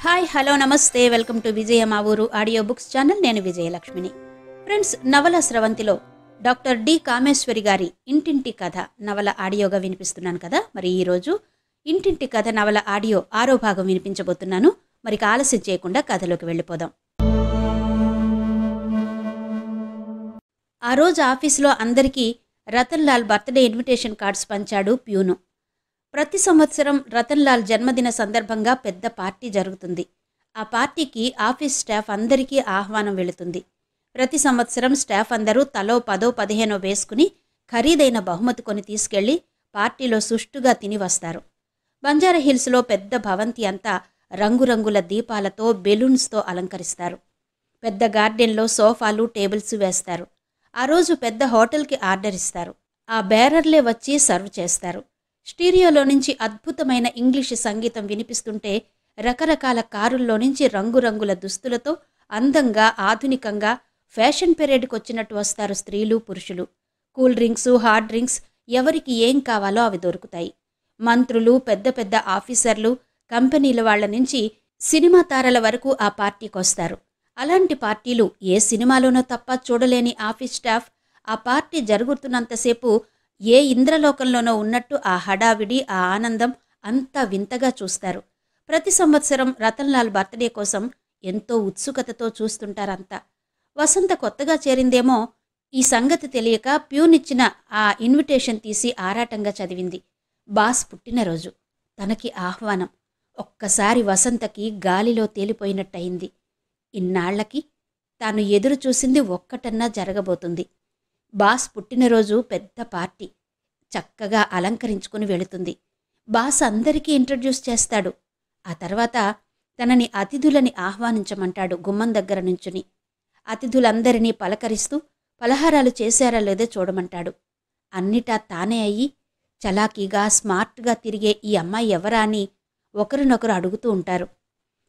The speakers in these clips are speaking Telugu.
హాయ్ హలో నమస్తే వెల్కమ్ టు విజయ మా ఊరు ఆడియో బుక్స్ ఛానల్. నేను విజయలక్ష్మిని. ఫ్రెండ్స్, నవల స్రవంతిలో డాక్టర్ డి కామేశ్వరి గారి ఇంటింటి కథ నవల ఆడియోగా వినిపిస్తున్నాను కదా. మరి ఈరోజు ఇంటింటి కథ నవల ఆడియో 6వ భాగం వినిపించబోతున్నాను. మరి ఆలస్యం చేయకుండా కథలోకి వెళ్ళిపోదాం. ఆ రోజు ఆఫీసులో అందరికీ Ratan Lal birthday invitation cards పంచాడు ప్యూను. ప్రతి సంవత్సరం రతన్ లాల్ జన్మదిన సందర్భంగా పెద్ద పార్టీ జరుగుతుంది. ఆ పార్టీకి ఆఫీస్ స్టాఫ్ అందరికీ ఆహ్వానం వెళుతుంది. ప్రతి సంవత్సరం స్టాఫ్ అందరూ తలో 10-15 వేసుకుని ఖరీదైన బహుమతి కొని తీసుకెళ్లి పార్టీలో సుష్టుగా తిని వస్తారు. బంజారాహిల్స్లో పెద్ద భవంతి అంతా రంగురంగుల దీపాలతో బెలూన్స్తో అలంకరిస్తారు. పెద్ద గార్డెన్లో సోఫాలు టేబుల్స్ వేస్తారు. ఆ రోజు పెద్ద హోటల్కి ఆర్డర్ ఇస్తారు. ఆ బేరర్లే వచ్చి సర్వ్ చేస్తారు. స్టీరియోలో నుంచి అద్భుతమైన ఇంగ్లీషు సంగీతం వినిపిస్తుంటే రకరకాల కారుల్లో నుంచి రంగురంగుల దుస్తులతో అందంగా ఆధునికంగా ఫ్యాషన్ పెరేడ్కి వచ్చినట్టు వస్తారు స్త్రీలు పురుషులు. కూల్ డ్రింక్స్, హాట్ డ్రింక్స్, ఎవరికి ఏం కావాలో అవి దొరుకుతాయి. మంత్రులు, పెద్ద పెద్ద ఆఫీసర్లు, కంపెనీల వాళ్ల నుంచి సినిమా తారల వరకు ఆ పార్టీకి వస్తారు. అలాంటి పార్టీలు ఏ సినిమాలోనో తప్ప చూడలేని ఆఫీస్ స్టాఫ్ ఆ పార్టీ జరుగుతున్నంతసేపు ఏ ఇంద్రలోకంలోనో ఉన్నట్టు ఆ హడావిడి, ఆ ఆనందం అంతా వింతగా చూస్తారు. ప్రతి సంవత్సరం రతన్ లాల్ బర్త్డే కోసం ఎంతో ఉత్సుకతతో చూస్తుంటారంతా. వసంత కొత్తగా చేరిందేమో ఈ సంగతి తెలియక ప్యూనిచ్చిన ఆ ఇన్విటేషన్ తీసి ఆరాటంగా చదివింది. బాస్ పుట్టినరోజు, తనకి ఆహ్వానం. ఒక్కసారి వసంతకి గాలిలో తేలిపోయినట్టయింది. ఇన్నాళ్లకి తాను ఎదురు చూసింది ఒక్కటన్నా జరగబోతుంది. బాస్ పుట్టినరోజు పెద్ద పార్టీ. చక్కగా అలంకరించుకుని వెళుతుంది. బాస్ అందరికీ ఇంట్రడ్యూస్ చేస్తాడు. ఆ తర్వాత తనని అతిథులని ఆహ్వానించమంటాడు గుమ్మం దగ్గర నుంచుని. అతిథులందరినీ పలకరిస్తూ పలహారాలు చేశారా లేదో చూడమంటాడు. అన్నిటా తానే అయ్యి చలాకీగా స్మార్ట్గా తిరిగే ఈ అమ్మాయి ఎవరా అని ఒకరినొకరు అడుగుతూ ఉంటారు.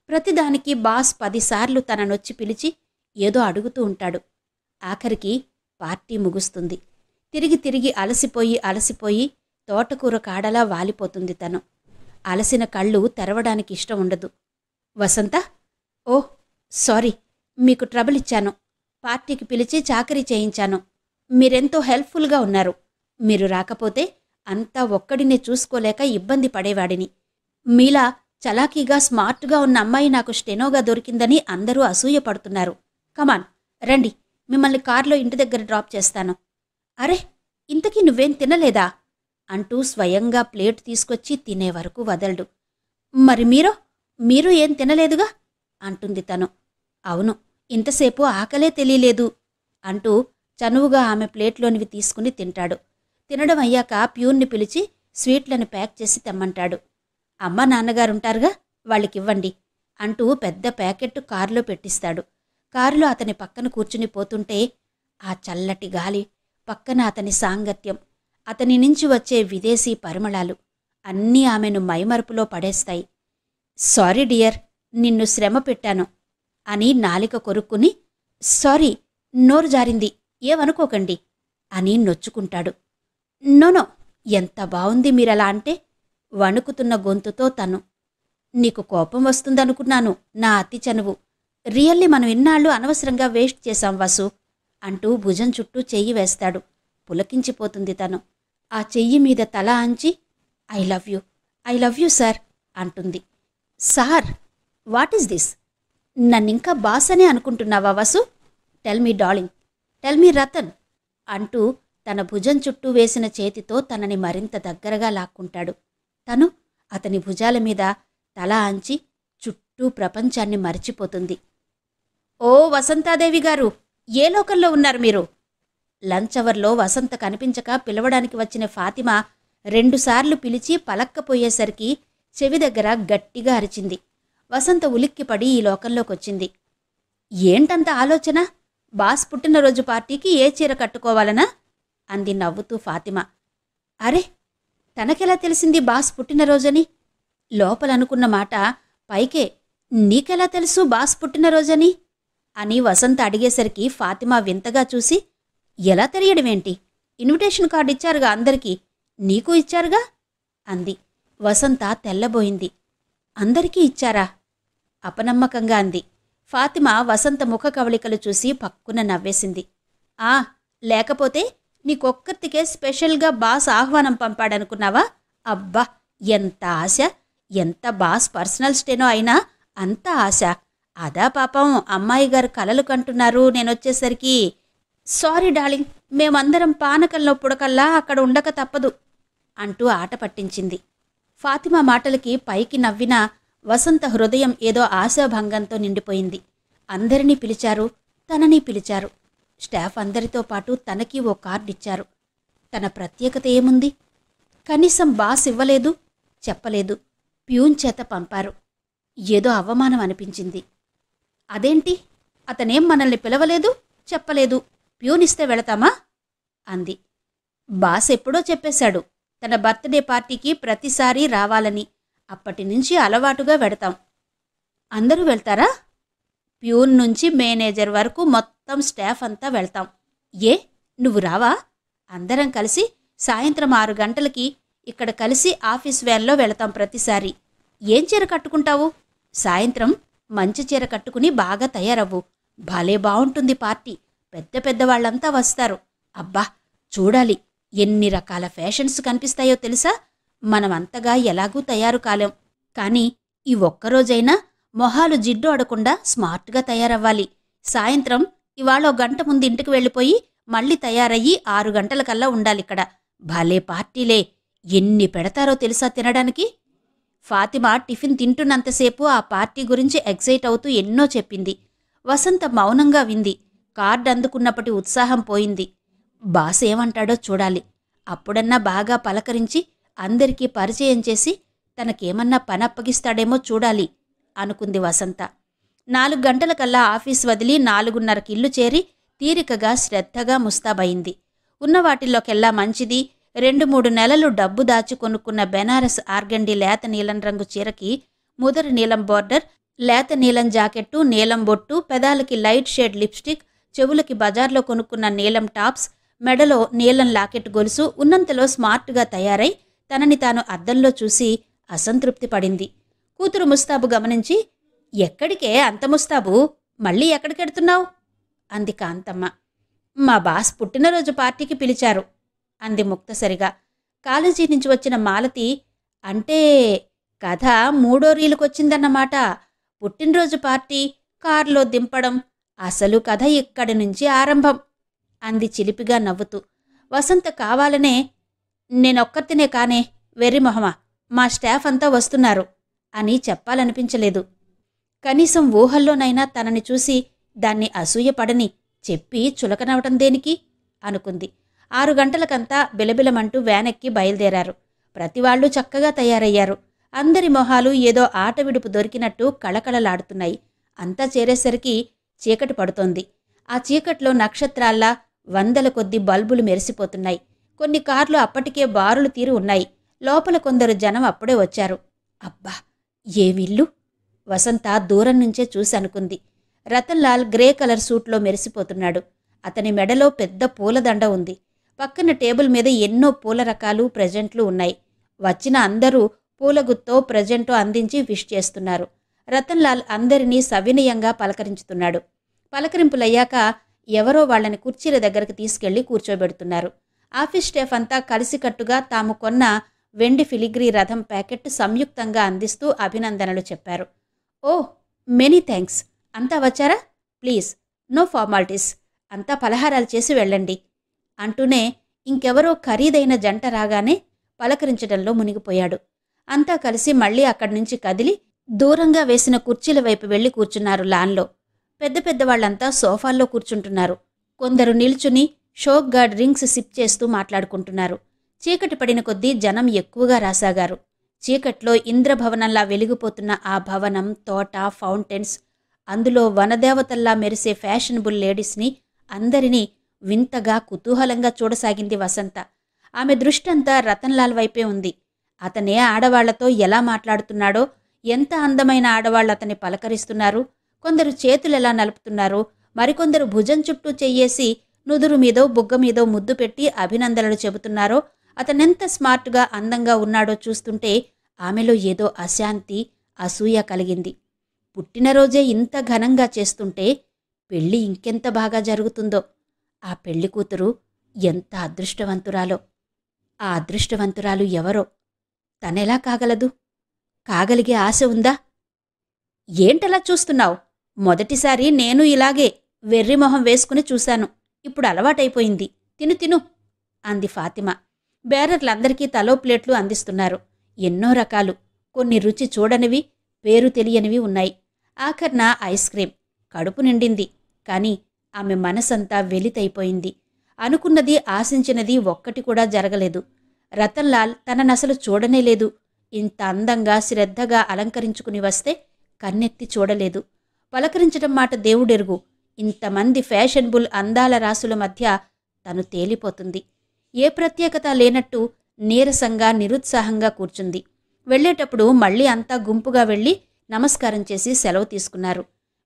ప్రతిదానికి బాస్ 10 సార్లు తననొచ్చి పిలిచి ఏదో అడుగుతూ ఉంటాడు. ఆఖరికి పార్టీ ముగుస్తుంది. తిరిగి తిరిగి అలసిపోయి తోటకూర కాడలా వాలిపోతుంది తను. అలసిన కళ్ళు తెరవడానికి ఇష్టం ఉండదు. వసంత, ఓ సారీ, మీకు ట్రబుల్ ఇచ్చాను. పార్టీకి పిలిచి చాకరీ చేయించాను. మీరెంతో హెల్ప్ఫుల్గా ఉన్నారు. మీరు రాకపోతే అంతా ఒక్కడినే చూసుకోలేక ఇబ్బంది పడేవాడిని. మీలా చలాకీగా స్మార్ట్గా ఉన్న అమ్మాయి నాకు స్టెనోగా దొరికిందని అందరూ అసూయపడుతున్నారు. కమాన్ రండి, మిమ్మల్ని కార్లో ఇంటి దగ్గర డ్రాప్ చేస్తాను. అరే, ఇంతకీ నువ్వేం తినలేదా అంటూ స్వయంగా ప్లేట్ తీసుకొచ్చి తినే వరకు వదలడు. మరి మీరు ఏం తినలేదుగా అంటుంది తను. అవును, ఇంతసేపు ఆకలే తెలియలేదు అంటూ చనువుగా ఆమె ప్లేట్లోనివి తీసుకుని తింటాడు. తినడం అయ్యాక ప్యూన్ని పిలిచి స్వీట్లను ప్యాక్ చేసి తెమ్మంటాడు. అమ్మ నాన్నగారుంటారుగా, వాళ్ళకివ్వండి అంటూ పెద్ద ప్యాకెట్టు కారులో పెట్టిస్తాడు. కారులో అతని పక్కన కూర్చుని పోతుంటే ఆ చల్లటి గాలి, పక్కన అతని సాంగత్యం, అతని నుంచి వచ్చే విదేశీ పరిమళాలు అన్నీ ఆమెను మైమరుపులో పడేస్తాయి. సారీ డియర్, నిన్ను శ్రమ పెట్టాను అని నాలిక కొరుక్కుని, సారీ, నోరు జారింది, ఏమనుకోకండి అని నొచ్చుకుంటాడు. నోనో, ఎంత బావుంది మీరలా అంటే వణుకుతున్న గొంతుతో తను. నీకు కోపం వస్తుందనుకున్నాను, నా అతి చనువు. రియల్లీ మనం ఇన్నాళ్ళు అనవసరంగా వేస్ట్ చేశాం వసు అంటూ భుజం చుట్టూ చెయ్యి వేస్తాడు. పులకించిపోతుంది తను. ఆ చెయ్యి మీద తల అంచి ఐ లవ్ యూ సార్ అంటుంది. Sir, what is this? నన్నింకా బాస్ అనే అనుకుంటున్నావా Vasu? Tell me darling, tell me Ratan అంటూ తన భుజం చుట్టూ వేసిన చేతితో తనని మరింత దగ్గరగా లాక్కుంటాడు. తను అతని భుజాల మీద తల అంచి చుట్టూ ప్రపంచాన్ని మరిచిపోతుంది. ఓ వసంతాదేవి గారు, ఏ లోకంలో ఉన్నారు మీరు? లంచ్ అవర్లో వసంత కనిపించక పిలవడానికి వచ్చిన ఫాతిమా 2 సార్లు పిలిచి పలక్కపోయేసరికి చెవి దగ్గర గట్టిగా అరిచింది. వసంత ఉలిక్కిపడి ఈ లోకంలోకొచ్చింది. ఏంటంత ఆలోచన? బాస్ పుట్టినరోజు పార్టీకి ఏ చీర కట్టుకోవాలనా అంది నవ్వుతూ ఫాతిమా. అరే, తనకెలా తెలిసింది బాస్ పుట్టినరోజని? లోపలనుకున్న మాట పైకే నీకెలా తెలుసు బాస్ పుట్టినరోజని అని వసంత అడిగేసరికి ఫాతిమా వింతగా చూసి, ఎలా తెలియడమేంటి? ఇన్విటేషన్ కార్డు ఇచ్చారుగా అందరికీ, నీకు ఇచ్చారుగా అంది. వసంత తెల్లబోయింది. అందరికీ ఇచ్చారా? అపనమ్మకంగా అంది. ఫాతిమా వసంత ముఖ కవళికలు చూసి పక్కున నవ్వేసింది. ఆ, లేకపోతే నీకొక్కర్తికే స్పెషల్గా బాస్ ఆహ్వానం పంపాడనుకున్నావా? అబ్బా, ఎంత ఆశ! ఎంత బాస్ పర్సనల్ స్టేనో అయినా అంత ఆశ. అదా పాపం అమ్మాయి గారు కలలు కంటున్నారు నేనొచ్చేసరికి. సారీ డార్లింగ్, మేమందరం పానకంలో పుడకల్లా అక్కడ ఉండక తప్పదు అంటూ ఆట పట్టించింది. ఫాతిమా మాటలకి పైకి నవ్వినా వసంత హృదయం ఏదో ఆశాభంగంతో నిండిపోయింది. అందరినీ పిలిచారు, తనని పిలిచారు. స్టాఫ్ అందరితో పాటు తనకి ఓ కార్డిచ్చారు. తన ప్రత్యేకత ఏముంది? కనీసం బాస్ ఇవ్వలేదు, చెప్పలేదు. ప్యూన్ చేత పంపారు. ఏదో అవమానం అనిపించింది. అదేంటి, అతనేం మనల్ని పిలవలేదు, చెప్పలేదు, ప్యూనిస్తే వెళతామా అంది. బాస్ ఎప్పుడో చెప్పేశాడు, తన బర్త్డే పార్టీకి ప్రతిసారీ రావాలని. అప్పటినుంచి అలవాటుగా వెడతాం. అందరూ వెళ్తారా? ప్యూన్ నుంచి మేనేజర్ వరకు మొత్తం స్టాఫ్ అంతా వెళ్తాం. ఏ, నువ్వు రావా? అందరం కలిసి సాయంత్రం 6 గంటలకి ఇక్కడ కలిసి ఆఫీస్ వ్యాన్లో వెళతాం ప్రతిసారి. ఏం చీర కట్టుకుంటావు? సాయంత్రం మంచి చీర కట్టుకుని బాగా తయారవ్వు. భలే బావుంటుంది పార్టీ. పెద్ద పెద్దవాళ్లంతా వస్తారు. అబ్బా, చూడాలి ఎన్ని రకాల ఫ్యాషన్స్ కనిపిస్తాయో తెలుసా? మనమంతగా ఎలాగూ తయారు కాలేం. కానీ ఈ ఒక్కరోజైనా మొహాలు జిడ్డు అడకుండా స్మార్ట్గా తయారవ్వాలి. సాయంత్రం ఇవాళ 1 గంట ముందు ఇంటికి వెళ్ళిపోయి మళ్ళీ తయారయ్యి 6 గంటలకల్లా ఉండాలిక్కడ. భలే పార్టీలే, ఎన్ని పెడతారో తెలుసా తినడానికి? ఫాతిమా టిఫిన్ తింటున్నంతసేపు ఆ పార్టీ గురించి ఎగ్జైట్ అవుతూ ఎన్నో చెప్పింది. వసంత మౌనంగా వింది. కార్డు అందుకున్నప్పటి ఉత్సాహం పోయింది. బాస్ ఏమంటాడో చూడాలి. అప్పుడన్నా బాగా పలకరించి అందరికీ పరిచయం చేసి తనకేమన్నా పనప్పగిస్తాడేమో చూడాలి అనుకుంది వసంత. 4 గంటలకల్లా ఆఫీస్ వదిలి 4:30కి ఇల్లు చేరి తీరికగా శ్రద్ధగా ముస్తాబయింది. ఉన్నవాటిల్లోకెల్లా మంచిది 2-3 నెలలు డబ్బు దాచి కొనుక్కున్న బెనారస్ ఆర్గండి లేత నీలం రంగు చీరకి ముదరు నీలం బోర్డర్, లేత నీలం జాకెట్టు, నీలం బొట్టు, పెదాలకి లైట్ షేడ్ లిప్స్టిక్, చెవులకి బజార్లో కొనుక్కున్న నీలం టాప్స్, మెడలో నీలం లాకెట్ గొలుసు ఉన్నంతలో స్మార్ట్గా తయారై తనని తాను అద్దంలో చూసి అసంతృప్తి పడింది. కూతురు ముస్తాబు గమనించి, ఎక్కడికే అంత ముస్తాబు, మళ్ళీ ఎక్కడికెడుతున్నావు అంది కాంతమ్మ. మా బాస్ పుట్టినరోజు పార్టీకి పిలిచారు అంది ముక్తసరిగా. కాలేజీ నుంచి వచ్చిన మాలతి, అంటే కథ 3వ రీలుకొచ్చిందన్నమాట. పుట్టినరోజు పార్టీ, కారులో దింపడం, అసలు కథ ఇక్కడి నుంచి ఆరంభం అంది చిలిపిగా నవ్వుతూ. వసంత కావాలనే, నేనొక్కర్తినే కానే, వెర్రిమొహమా, మా స్టాఫ్ అంతా వస్తున్నారు అని చెప్పాలనిపించలేదు. కనీసం ఊహల్లోనైనా తనని చూసి దాన్ని అసూయపడని చెప్పి చులకనవటం దేనికి అనుకుంది. 6 గంటలకంతా బిలబిలమంటూ వ్యానెక్కి బయలుదేరారు. ప్రతివాళ్లూ చక్కగా తయారయ్యారు. అందరి మొహాలు ఏదో ఆట విడుపు దొరికినట్టు కళకళలాడుతున్నాయి. అంతా చేరేసరికి చీకటి పడుతోంది. ఆ చీకట్లో నక్షత్రాల్లా 100ల కొద్దీ బల్బులు మెరిసిపోతున్నాయి. కొన్ని కార్లు అప్పటికే బారులు తీరి ఉన్నాయి. లోపల కొందరు జనం అప్పుడే వచ్చారు. అబ్బా, ఏమిల్లు! వసంత దూరం నుంచే చూసి అనుకుంది. రతన్లాల్ గ్రే కలర్ సూట్లో మెరిసిపోతున్నాడు. అతని మెడలో పెద్ద పూలదండ ఉంది. పక్కన టేబుల్ మీద ఎన్నో పూల రకాలు, ప్రెజెంట్లు ఉన్నాయి. వచ్చిన అందరూ పూలగుత్తో ప్రెజెంటో అందించి విష్ చేస్తున్నారు. రతన్లాల్ అందరినీ సవినయంగా పలకరించుతున్నాడు. పలకరింపులయ్యాక ఎవరో వాళ్లని కుర్చీల దగ్గరకు తీసుకెళ్లి కూర్చోబెడుతున్నారు. ఆఫీస్ స్టాఫ్ అంతా కలిసికట్టుగా తాము కొన్న వెండి ఫిలిగ్రీ రథం ప్యాకెట్ సంయుక్తంగా అందిస్తూ అభినందనలు చెప్పారు. Oh, many thanks. అంతా వచ్చారా? Please, no formalities. అంతా పలహారాలు చేసి వెళ్ళండి అంటూనే ఇంకెవరో ఖరీదైన జంట రాగానే పలకరించడంలో మునిగిపోయాడు. అంతా కలిసి మళ్లీ అక్కడి నుంచి కదిలి దూరంగా వేసిన కుర్చీల వైపు వెళ్లి కూర్చున్నారు లాన్లో. పెద్ద పెద్దవాళ్లంతా సోఫాల్లో కూర్చుంటున్నారు. కొందరు నిల్చుని షోక్ గార్డ్ డ్రింక్స్ సిప్ చేస్తూ మాట్లాడుకుంటున్నారు. చీకటి పడిన కొద్దీ జనం ఎక్కువగా రాసాగారు. చీకట్లో ఇంద్రభవనంలా వెలిగిపోతున్న ఆ భవనం, తోట, ఫౌంటైన్స్, అందులో వనదేవతల్లా మెరిసే ఫ్యాషనబుల్ లేడీస్ని అందరినీ వింతగా కుతూహలంగా చూడసాగింది వసంత. ఆమె దృష్టంతా రతన్లాల్ వైపే ఉంది. అతనే ఆడవాళ్లతో ఎలా మాట్లాడుతున్నాడో, ఎంత అందమైన ఆడవాళ్ళు అతన్ని పలకరిస్తున్నారు, కొందరు చేతులెలా నలుపుతున్నారు, మరికొందరు భుజం చుట్టూ చెయ్యేసి నుదురు మీదో బుగ్గ మీదో ముద్దు పెట్టి అభినందనలు చెబుతున్నారో, అతనెంత స్మార్ట్గా అందంగా ఉన్నాడో చూస్తుంటే ఆమెలో ఏదో అశాంతి, అసూయ కలిగింది. పుట్టినరోజే ఇంత ఘనంగా చేస్తుంటే పెళ్ళి ఇంకెంత బాగా జరుగుతుందో. ఆ పెళ్లి కూతురు ఎంత అదృష్టవంతురాలో. ఆ అదృష్టవంతురాలు ఎవరో? తనెలా కాగలదు? కాగలిగే ఆశ ఉందా? ఏంటలా చూస్తున్నావు? మొదటిసారి నేను ఇలాగే వెర్రిమొహం వేసుకుని చూశాను. ఇప్పుడు అలవాటైపోయింది. తిను తిను అంది ఫాతిమా. బేరర్లందరికీ తలో ప్లేట్లు అందిస్తున్నారు. ఎన్నో రకాలు, కొన్ని రుచి చూడనివి, పేరు తెలియనివి ఉన్నాయి. ఆఖర్న ఐస్ క్రీం. కడుపు నిండింది. కాని ఆమె మనసంతా వెలితైపోయింది. అనుకున్నది, ఆశించినది ఒక్కటి కూడా జరగలేదు. రతన్లాల్ తననసలు చూడనేలేదు. ఇంత అందంగా శ్రద్ధగా అలంకరించుకుని వస్తే కన్నెత్తి చూడలేదు. పలకరించటం మాట దేవుడెరుగు. ఇంతమంది ఫ్యాషనబుల్ అందాల రాసుల మధ్య తను తేలిపోతుంది. ఏ ప్రత్యేకత లేనట్టు నీరసంగా నిరుత్సాహంగా కూర్చుంది. వెళ్లేటప్పుడు మళ్లీ అంతా గుంపుగా వెళ్లి నమస్కారం చేసి సెలవు తీసుకున్నారు.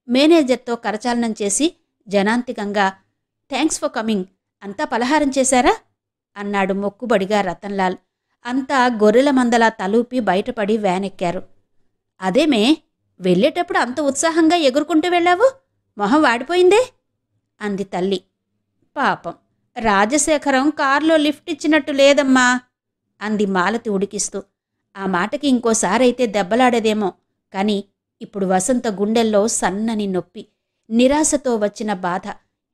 మేనేజర్తో కరచాలనం చేసి జనాంతికంగా థ్యాంక్స్ ఫర్ కమింగ్, అంతా పలహారం చేశారా అన్నాడు మొక్కుబడిగా రతన్లాల్. అంతా గొర్రెల మందలా తలూపి బయటపడి వ్యానెక్కారు. అదేమే, వెళ్లేటప్పుడు అంత ఉత్సాహంగా ఎగురుకుంటూ వెళ్ళావు? మొహం వాడిపోయిందే అంది తల్లి. పాపం, రాజశేఖరం కారులో లిఫ్ట్ ఇచ్చినట్టు లేదమ్మా అంది మాలతి ఉడికిస్తూ. ఆ మాటకి ఇంకోసారైతే దెబ్బలాడేదేమో. కాని ఇప్పుడు వసంత గుండెల్లో సన్నని నొప్పి, నిరాశతో వచ్చిన బాధ,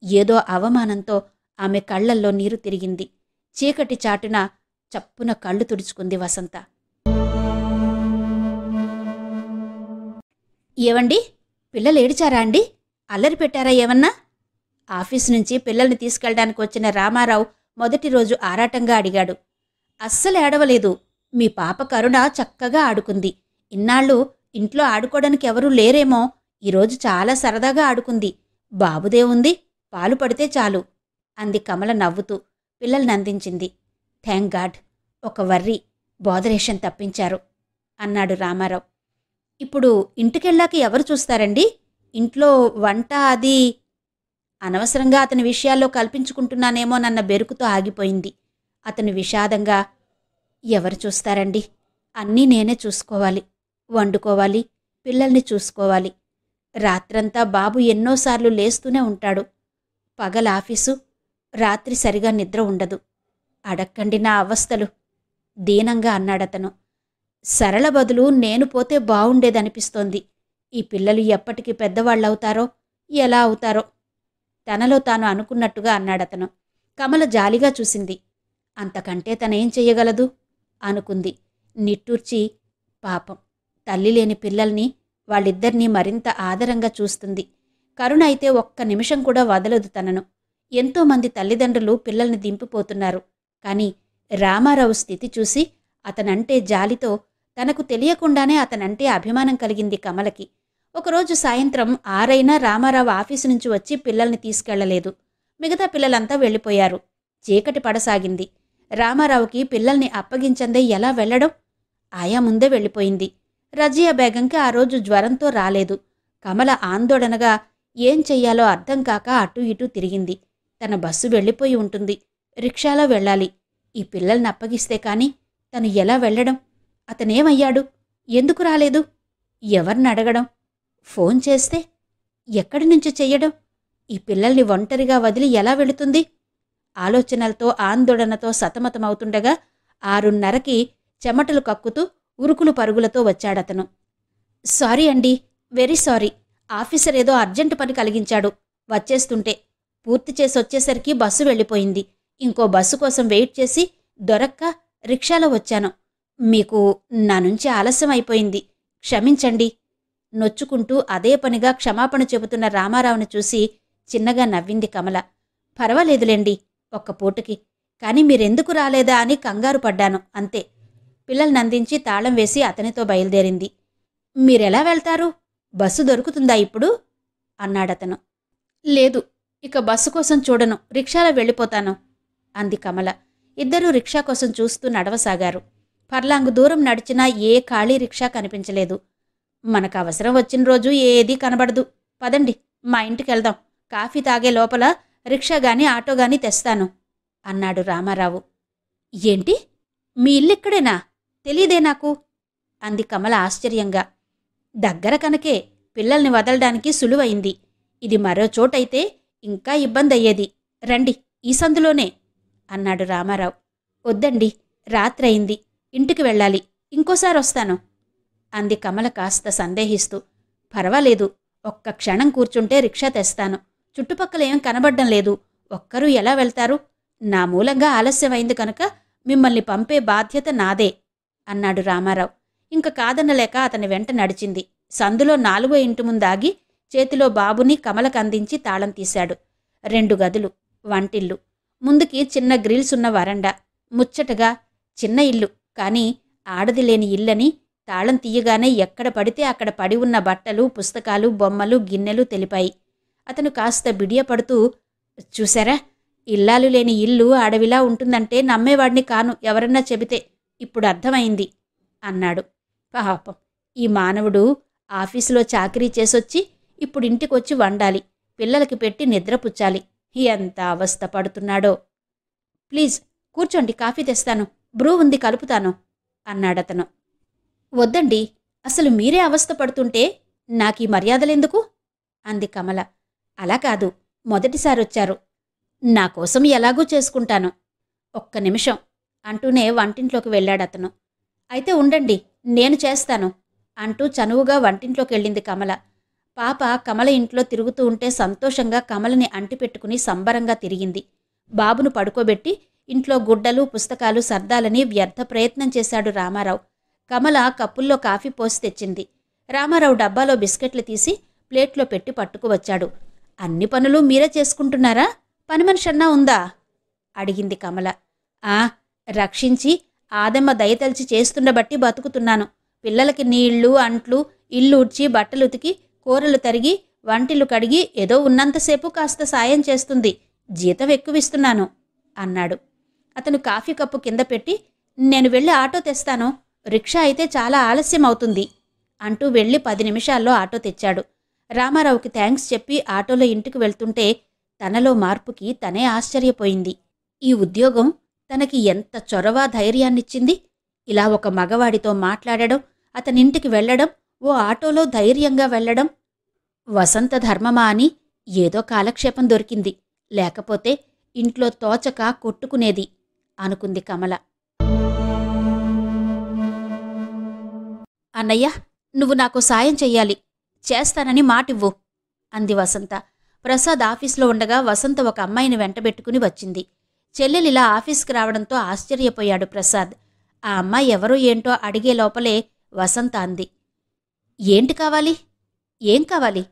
ఏదో అవమానంతో ఆమె కళ్లల్లో నీరు తిరిగింది. చీకటి చాటున చప్పున కళ్ళు తుడుచుకుంది వసంత. ఏవండి, పిల్లలేడిచారా అండి? అల్లరి పెట్టారా ఏమన్నా? ఆఫీసు నుంచి పిల్లల్ని తీసుకెళ్ళడానికి వచ్చిన రామారావు మొదటి రోజు ఆరాటంగా అడిగాడు. అస్సలు ఏడవలేదు. మీ పాప కరుణ చక్కగా ఆడుకుంది. ఇన్నాళ్ళు ఇంట్లో ఆడుకోవడానికి ఎవరూ లేరేమో, ఈరోజు చాలా సరదాగా ఆడుకుంది. బాబుదేవుంది, పాలు పడితే చాలు అంది కమల నవ్వుతూ. పిల్లల్ని అందించింది. థ్యాంక్ గాడ్, ఒక వర్రి, బోధరేషన్ తప్పించారు అన్నాడు రామారావు. ఇప్పుడు ఇంటికెళ్ళాక ఎవరు చూస్తారండి? ఇంట్లో వంట అది. అనవసరంగా అతని విషయాల్లో కల్పించుకుంటున్నానేమోనన్న బెరుకుతో ఆగిపోయింది. అతను విషాదంగా, ఎవరు చూస్తారండి? అన్నీ నేనే చూసుకోవాలి. వండుకోవాలి, పిల్లల్ని చూసుకోవాలి. రాత్రంతా బాబు ఎన్నోసార్లు లేస్తూనే ఉంటాడు. పగలాఫీసు, రాత్రి సరిగా నిద్ర ఉండదు. అడక్కండి నా అవస్థలు దీనంగా అన్నాడతను. సరళ బదులు నేను పోతే బావుండేదనిపిస్తోంది. ఈ పిల్లలు ఎప్పటికి పెద్దవాళ్ళవుతారో, ఎలా అవుతారో తనలో తాను అనుకున్నట్టుగా అన్నాడతను. కమల జాలిగా చూసింది. అంతకంటే తనేం చెయ్యగలదు అనుకుంది. నిట్టూర్చి, పాపం, తల్లి లేని పిల్లల్ని, వాళ్ళిద్దరినీ మరింత ఆదరంగా చూస్తుంది. కరుణ అయితే ఒక్క నిమిషం కూడా వదలదు తనను. ఎంతోమంది తల్లిదండ్రులు పిల్లల్ని దింపిపోతున్నారు. కాని రామారావు స్థితి చూసి అతనంటే జాలితో, తనకు తెలియకుండానే అతనంటే అభిమానం కలిగింది కమలకి. ఒకరోజు సాయంత్రం 6 రామారావు ఆఫీసు నుంచి వచ్చి పిల్లల్ని తీసుకెళ్లలేదు. మిగతా పిల్లలంతా వెళ్ళిపోయారు. చీకటి పడసాగింది. రామారావుకి పిల్లల్ని అప్పగించందే ఎలా వెళ్లడం? ఆయా ముందే వెళ్ళిపోయింది. రజియా బేగంకి ఆ రోజు జ్వరంతో రాలేదు. కమల ఆందోళనగా ఏం చెయ్యాలో అర్థం కాక అటూ ఇటూ తిరిగింది. తన బస్సు వెళ్ళిపోయి ఉంటుంది. రిక్షాలో వెళ్ళాలి. ఈ పిల్లల్ని అప్పగిస్తే కాని తను ఎలా వెళ్లడం? అతనేమయ్యాడు? ఎందుకు రాలేదు? ఎవర్నడగడం? ఫోన్ చేస్తే ఎక్కడి నుంచి చెయ్యడం? ఈ పిల్లల్ని ఒంటరిగా వదిలి ఎలా వెళుతుంది? ఆలోచనలతో ఆందోళనతో సతమతమవుతుండగా 6:30కి చెమటలు కక్కుతూ ఉరుకులు పరుగులతో వచ్చాడతను. సారీ అండి, వెరీ సారీ. ఆఫీసర్ ఏదో అర్జెంటు పని కలిగించాడు. వచ్చేస్తుంటే పూర్తి చేసి వచ్చేసరికి బస్సు వెళ్ళిపోయింది. ఇంకో బస్సు కోసం వెయిట్ చేసి దొరక్క రిక్షాలో వచ్చాను. మీకు నా నుంచి ఆలస్యం అయిపోయింది, క్షమించండి. నొచ్చుకుంటూ అదే పనిగా క్షమాపణ చెబుతున్న రామారావుని చూసి చిన్నగా నవ్వింది కమల. పర్వాలేదులేండి, ఒక్క పూటకి. కాని మీరెందుకు రాలేదా అని కంగారు పడ్డాను, అంతే. పిల్లల్నందించి తాళం వేసి అతనితో బయలుదేరింది. మీరెలా వెళ్తారు? బస్సు దొరుకుతుందా ఇప్పుడు అన్నాడతను. లేదు, ఇక బస్సు కోసం చూడను, రిక్షాలో వెళ్ళిపోతాను అంది కమల. ఇద్దరూ రిక్షా కోసం చూస్తూ నడవసాగారు. పర్లాంగు దూరం నడిచినా ఏ ఖాళీ రిక్షా కనిపించలేదు. మనకు అవసరం వచ్చిన రోజు ఏదీ కనబడదు. పదండి, మా ఇంటికెళ్దాం. కాఫీ తాగే లోపల రిక్షా గాని ఆటో గాని తెస్తాను అన్నాడు రామారావు. ఏంటి, మీ ఇల్లిక్కడేనా? తెలీదే నాకు అంది కమల ఆశ్చర్యంగా. దగ్గర కనుకే, పిల్లల్ని వదలడానికి సులువైంది. ఇది మరో చోటైతే ఇంకా ఇబ్బందయ్యేది. రండి, ఈ సందులోనే అన్నాడు రామారావు. వద్దండి, రాత్రయింది, ఇంటికి వెళ్ళాలి, ఇంకోసారొస్తాను అంది కమల కాస్త సందేహిస్తూ. పర్వాలేదు, ఒక్క క్షణం కూర్చుంటే రిక్షా తెస్తాను. చుట్టుపక్కల ఏం కనబడ్డం లేదు. ఒక్కరూ ఎలా వెళ్తారు? నా మూలంగా ఆలస్యమైంది కనుక మిమ్మల్ని పంపే బాధ్యత నాదే అన్నాడు రామారావు. ఇంక కాదనలేక అతని వెంట నడిచింది. సందులో 4వ ఇంటి ముందాగి చేతిలో బాబుని కమలకందించి తాళం తీశాడు. 2 గదులు, వంటిల్లు, ముందుకి చిన్న గ్రిల్సున్న వరండా, ముచ్చటగా చిన్న ఇల్లు, కాని ఆడది లేని ఇల్లని తాళం తీయగానే ఎక్కడ పడితే అక్కడ పడి ఉన్న బట్టలు, పుస్తకాలు, బొమ్మలు, గిన్నెలు తెలిపాయి. అతను కాస్త బిడియపడుతూ, చూశారా, ఇల్లాలు లేని ఇల్లు అడవిలా ఉంటుందంటే నమ్మేవాడిని కాను ఎవరన్నా చెబితే. ఇప్పుడు అర్థమైంది అన్నాడు. పాపం, ఈ మానవుడు ఆఫీసులో చాకరీ చేసొచ్చి ఇప్పుడు ఇంటికొచ్చి వండాలి, పిల్లలకి పెట్టి నిద్రపుచ్చాలి. ఎంత అవస్థ పడుతున్నాడో. ప్లీజ్ కూర్చోండి, కాఫీ తెస్తాను, బ్రూ ఉంది కలుపుతాను అన్నాడతను. వద్దండి, అసలు మీరే అవస్థ పడుతుంటే నాకీ మర్యాదలెందుకు అంది కమల. అలా కాదు, మొదటిసారొచ్చారు, నాకోసం ఎలాగూ చేసుకుంటాను. ఒక్క నిమిషం అంటూనే వంటింట్లోకి వెళ్ళాడతను. అయితే ఉండండి, నేను చేస్తాను అంటూ చనువుగా వంటింట్లోకెళ్ళింది కమల. పాప కమల ఇంట్లో తిరుగుతూ ఉంటే సంతోషంగా కమలని అంటిపెట్టుకుని సంబరంగా తిరిగింది. బాబును పడుకోబెట్టి ఇంట్లో గుడ్డలు, పుస్తకాలు సర్దాలని వ్యర్థ ప్రయత్నం చేశాడు రామారావు. కమల కప్పుల్లో కాఫీ పోసి తెచ్చింది. రామారావు డబ్బాలో బిస్కెట్లు తీసి ప్లేట్లో పెట్టి పట్టుకువచ్చాడు. అన్ని పనులు మీరే చేసుకుంటున్నారా? పని మనిషన్నా ఉందా అడిగింది కమల. రక్షించి ఆదమ్మ దయతలిచి చేస్తుండబట్టి బతుకుతున్నాను. పిల్లలకి నీళ్లు, అంట్లు, ఇల్లు ఉడ్చి, బట్టలుతికి, కూరలు తరిగి, వంటిల్లు కడిగి ఏదో ఉన్నంతసేపు కాస్త సాయం చేస్తుంది. జీతం ఎక్కువిస్తున్నాను అన్నాడు. అతను కాఫీ కప్పు కింద పెట్టి, నేను వెళ్ళి ఆటో తెస్తాను, రిక్షా అయితే చాలా ఆలస్యం అవుతుంది అంటూ వెళ్ళి 10 నిమిషాల్లో ఆటో తెచ్చాడు. రామారావుకి థ్యాంక్స్ చెప్పి ఆటోలో ఇంటికి వెళ్తుంటే తనలో మార్పుకి తనే ఆశ్చర్యపోయింది. ఈ ఉద్యోగం తనకి ఎంత చొరవ, ధైర్యాన్నిచ్చింది. ఇలా ఒక మగవాడితో మాట్లాడడం, అతనింటికి వెళ్లడం, ఓ ఆటోలో ధైర్యంగా వెళ్లడం. వసంత ధర్మమా అని ఏదో కాలక్షేపం దొరికింది, లేకపోతే ఇంట్లో తోచక కొట్టుకునేది అనుకుంది కమల. అన్నయ్య, నువ్వు నాకు సాయం చెయ్యాలి, చేస్తానని మాటివ్వు అంది వసంత. ప్రసాద్ ఆఫీస్లో ఉండగా వసంత ఒక అమ్మాయిని వెంటబెట్టుకుని వచ్చింది. చెల్లెలిలా ఆఫీస్కి రావడంతో ఆశ్చర్యపోయాడు ప్రసాద్. ఆ అమ్మాయి ఎవరో ఏంటో అడిగే లోపలే వసంత అంది, ఏంటి కావాలి? ఏం కావాలి?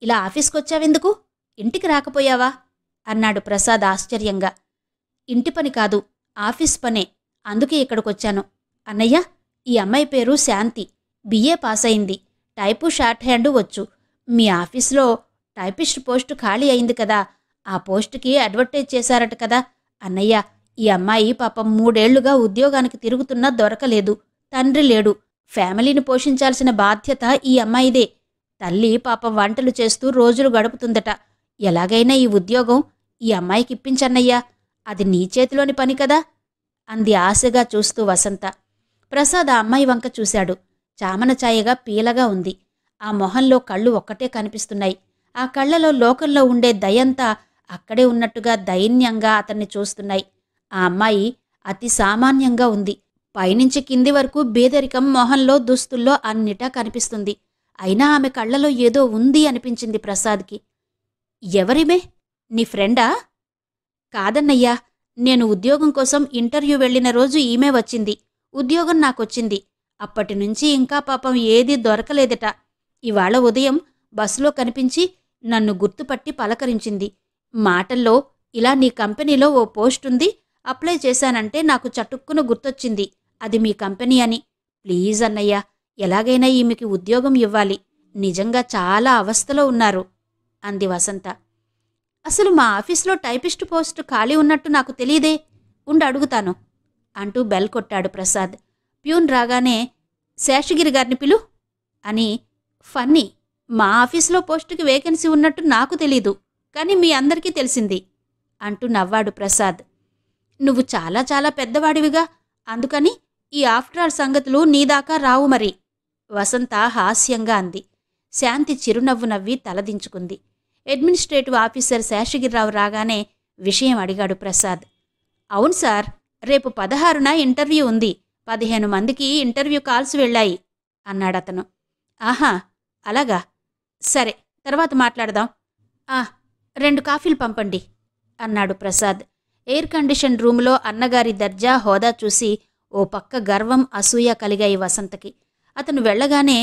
ఇలా ఆఫీస్కొచ్చావెందుకు? ఇంటికి రాకపోయావా అన్నాడు ప్రసాద్ ఆశ్చర్యంగా. ఇంటి పని కాదు, ఆఫీస్ పనే, అందుకే ఇక్కడికొచ్చాను. అన్నయ్య, ఈ అమ్మాయి పేరు శాంతి, BA పాస్ అయింది, టైపు షార్ట్ హ్యాండు వచ్చు. మీ ఆఫీస్లో టైపిస్ట్ పోస్టు ఖాళీ అయింది కదా, ఆ పోస్టుకి అడ్వర్టైజ్ చేశారట కదా. అన్నయ్య, ఈ అమ్మాయి పాపం 3 ఏళ్లుగా ఉద్యోగానికి తిరుగుతున్నా దొరకలేదు. తండ్రి లేడు, ఫ్యామిలీని పోషించాల్సిన బాధ్యత ఈ అమ్మాయిదే. తల్లి పాపం వంటలు చేస్తూ రోజులు గడుపుతుందట. ఎలాగైనా ఈ ఉద్యోగం ఈ అమ్మాయికి ఇప్పించన్నయ్యా, అది నీ చేతిలోని పని కదా అంది ఆశగా చూస్తూ వసంత. ప్రసాద్ ఆ అమ్మాయి వంక చూశాడు. చామన ఛాయగా పీలగా ఉంది. ఆ మొహంలో కళ్ళు ఒక్కటే కనిపిస్తున్నాయి. ఆ కళ్లలో లోకంలో ఉండే దయంతా అక్కడే ఉన్నట్టుగా దైన్యంగా అతన్ని చూస్తున్నాయి. ఆ అమ్మాయి అతి సామాన్యంగా ఉంది. పైనుంచి కింది వరకు బేదరికం మొహంలో, దుస్తుల్లో అన్నిటా కనిపిస్తుంది. అయినా ఆమె కళ్లలో ఏదో ఉంది అనిపించింది ప్రసాద్కి. ఎవరిమే? నీ ఫ్రెండా? కాదన్నయ్యా, నేను ఉద్యోగం కోసం ఇంటర్వ్యూ వెళ్లిన రోజు ఈమె వచ్చింది. ఉద్యోగం నాకొచ్చింది. అప్పటినుంచి ఇంకా పాపం ఏదీ దొరకలేదట. ఇవాళ ఉదయం బస్సులో కనిపించి నన్ను గుర్తుపట్టి పలకరించింది. మాటల్లో ఇలా నీ కంపెనీలో ఓ పోస్టుంది, అప్లై చేశానంటే నాకు చటుక్కున గుర్తొచ్చింది అది మీ కంపెనీ అని. ప్లీజ్ అన్నయ్య, ఎలాగైనా ఈమెకి ఉద్యోగం ఇవ్వాలి. నిజంగా చాలా అవస్థలో ఉన్నారు అంది వసంత. అసలు మా ఆఫీస్లో టైపిస్టు పోస్టు ఖాళీ ఉన్నట్టు నాకు తెలీదే, ఉండి అడుగుతాను అంటూ బెల్ కొట్టాడు ప్రసాద్. ప్యూన్ రాగానే, శేషగిరి గారిని పిలు అని. ఫన్నీ, మా ఆఫీసులో పోస్టుకి వేకెన్సీ ఉన్నట్టు నాకు తెలీదు, కానీ మీ అందరికీ తెలిసింది అంటూ నవ్వాడు ప్రసాద్. నువ్వు చాలా చాలా పెద్దవాడివిగా, అందుకని ఈ ఆఫ్టర్ ఆల్ సంగతులు నీదాకా రావు మరి వసంత హాస్యంగా అంది. శాంతి చిరునవ్వు నవ్వి తలదించుకుంది. అడ్మినిస్ట్రేటివ్ ఆఫీసర్ శేషగిరిరావు రాగానే విషయం అడిగాడు ప్రసాద్. అవును సార్, రేపు 16న ఇంటర్వ్యూ ఉంది. 15 మందికి ఇంటర్వ్యూ కాల్స్ వెళ్ళాయి అన్నాడతను. ఆహా, అలాగా, సరే, తర్వాత మాట్లాడదాం. 2 కాఫీలు పంపండి అన్నాడు ప్రసాద్. ఎయిర్ కండిషన్ రూములో అన్నగారి దర్జా హోదా చూసి ఓ పక్క గర్వం అసూయ కలిగాయి వసంతకి. అతను వెళ్ళగానే,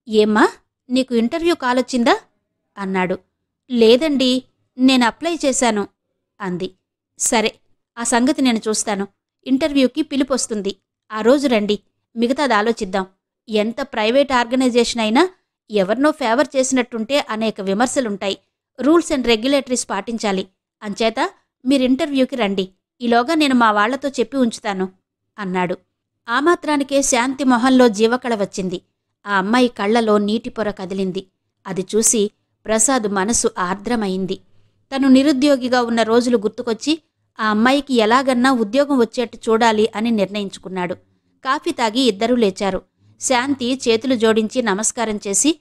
ఏమ్మా, నీకు ఇంటర్వ్యూ కాలొచ్చిందా అన్నాడు. లేదండి, నేను అప్లై చేశాను అంది. సరే, ఆ సంగతి నేను చూస్తాను. ఇంటర్వ్యూకి పిలుపొస్తుంది, ఆ రోజు రండి, మిగతాది ఆలోచిద్దాం. ఎంత ప్రైవేట్ ఆర్గనైజేషన్ అయినా ఎవరినో ఫేవర్ చేసినట్టుంటే అనేక విమర్శలుంటాయి. రూల్స్ అండ్ రెగ్యులేటరీస్ పాటించాలి. అంచేత మీరు ఇంటర్వ్యూకి రండి, ఈలోగా నేను మా వాళ్లతో చెప్పి ఉంచుతాను అన్నాడు. ఆ మాత్రానికే శాంతి మొహంలో జీవకళ వచ్చింది. ఆ అమ్మాయి కళ్లలో నీటిపొర కదిలింది. అది చూసి ప్రసాద్ మనసు ఆర్ద్రమైంది. తను నిరుద్యోగిగా ఉన్న రోజులు గుర్తుకొచ్చి ఆ అమ్మాయికి ఎలాగన్నా ఉద్యోగం వచ్చేట్టు చూడాలి అని నిర్ణయించుకున్నాడు. కాఫీ తాగి ఇద్దరూ లేచారు. శాంతి చేతులు జోడించి నమస్కారం చేసి,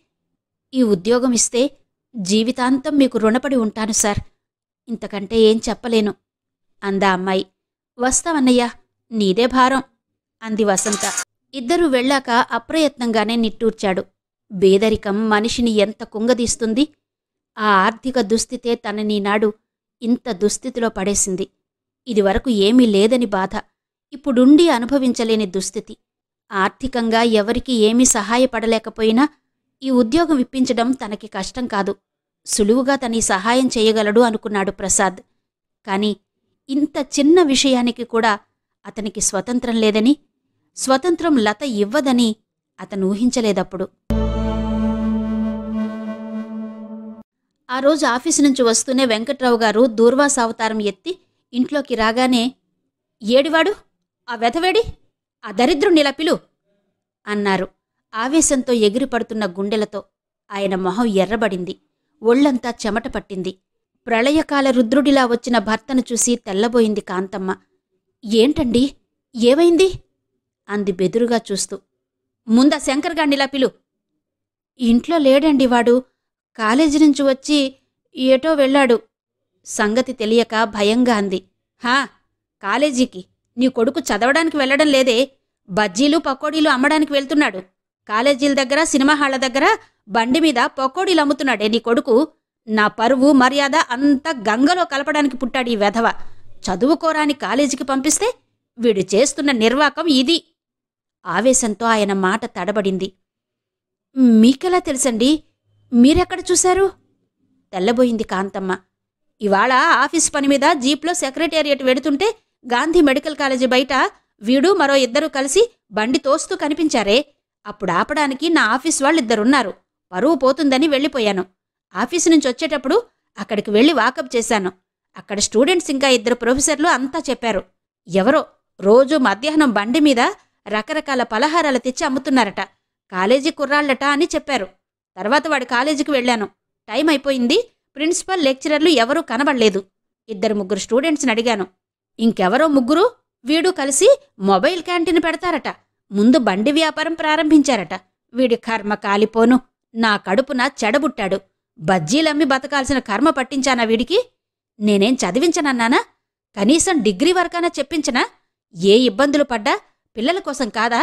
ఈ ఉద్యోగం ఇస్తే జీవితాంతం మీకు రుణపడి ఉంటాను సార్, ఇంతకంటే ఏం చెప్పలేను అందా అమ్మాయి. వస్తావన్నయ్యా, నీదే భారం అంది వసంత. ఇద్దరూ వెళ్ళాక అప్రయత్నంగానే నిట్టూర్చాడు. బేదరికం మనిషిని ఎంత కుంగదీస్తుంది. ఆ ఆర్థిక దుస్థితే తననీనాడు ఇంత దుస్థితిలో పడేసింది. ఇదివరకు ఏమీ లేదని బాధ, ఇప్పుడుండి అనుభవించలేని దుస్థితి. ఆర్థికంగా ఎవరికి ఏమీ సహాయపడలేకపోయినా ఈ ఉద్యోగం ఇప్పించడం తనకి కష్టం కాదు. సులువుగా తనీ సహాయం చేయగలడు అనుకున్నాడు ప్రసాద్. కాని ఇంత చిన్న విషయానికి కూడా అతనికి స్వతంత్రం లేదని, స్వతంత్రం లత ఇవ్వదని అతను ఊహించలేదప్పుడు. ఆ రోజు ఆఫీసు నుంచి వస్తూనే వెంకట్రావు గారు దూర్వాస అవతారం ఎత్తి ఇంట్లోకి రాగానే, ఏడివాడు, ఆ వెధవేడి, ఆ దరిద్రుణ్ణిలా పిలు అన్నారు. ఆవేశంతో ఎగిరిపడుతున్న గుండెలతో ఆయన మొహం ఎర్రబడింది. ఒళ్లంతా చెమట పట్టింది. ప్రళయకాల రుద్రుడిలా వచ్చిన భర్తను చూసి తెల్లబోయింది కాంతమ్మ. ఏంటండి, ఏమైంది అంది బెదురుగా చూస్తూ. ముందా శంకర్గాణ్ణిలా పిలు. ఇంట్లో లేడండి వాడు, కాలేజీ నుంచి వచ్చి ఏటో వెళ్ళాడు. సంగతి తెలియక భయంగా అంది. హా, కాలేజీకి నీ కొడుకు చదవడానికి వెళ్లడం లేదే, బజ్జీలు పకోడీలు అమ్మడానికి వెళ్తున్నాడు. కాలేజీల దగ్గర సినిమా హాళ్ల దగ్గర బండి మీద పకోడీలు అమ్ముతున్నాడే నీ కొడుకు. నా పరువు మర్యాద అంతా గంగలో కలపడానికి పుట్టాడు ఈ వెధవ. చదువుకోరాని కాలేజీకి పంపిస్తే వీడు చేస్తున్న నిర్వాకం ఇది. ఆవేశంతో ఆయన మాట తడబడింది. మీకెలా తెలుసండి, మీరెక్కడ చూశారు తెల్లబోయింది కాంతమ్మ. ఇవాళ ఆఫీస్ పని మీద జీప్లో సెక్రటేరియట్ వెడుతుంటే గాంధీ మెడికల్ కాలేజీ బయట వీడు మరో 2 కలిసి బండి తోస్తూ కనిపించారే. అప్పుడు ఆపడానికి నా ఆఫీస్ వాళ్ళిద్దరున్నారు. పరువు పోతుందని వెళ్ళిపోయాను. ఆఫీసు నుంచి వచ్చేటప్పుడు అక్కడికి వెళ్ళి వాకప్ చేశాను. అక్కడ స్టూడెంట్స్ ఇంకా 2 ప్రొఫెసర్లు అంతా చెప్పారు. ఎవరో రోజూ మధ్యాహ్నం బండి మీద రకరకాల పలహారాలు తెచ్చి అమ్ముతున్నారట, కాలేజీ కుర్రాళ్లట అని చెప్పారు. తర్వాత వాడి కాలేజీకి వెళ్ళాను. టైం అయిపోయింది. ప్రిన్సిపల్, లెక్చరర్లు ఎవరూ కనబడలేదు. 2-3 స్టూడెంట్స్ని అడిగాను. ఇంకెవరో 3 వీడు కలిసి మొబైల్ క్యాంటీన్ పెడతారట. ముందు బండి వ్యాపారం ప్రారంభించారట. వీడి కర్మ కాలిపోను, నా కడుపున చెడబుట్టాడు. బజ్జీలమ్మి బతకాల్సిన కర్మ పట్టించానా వీడికి? నేనేం చదివించనన్నానా? కనీసం డిగ్రీ వరకైనా చెప్పించనా? ఏ ఇబ్బందులు పడ్డా పిల్లల కోసం కాదా?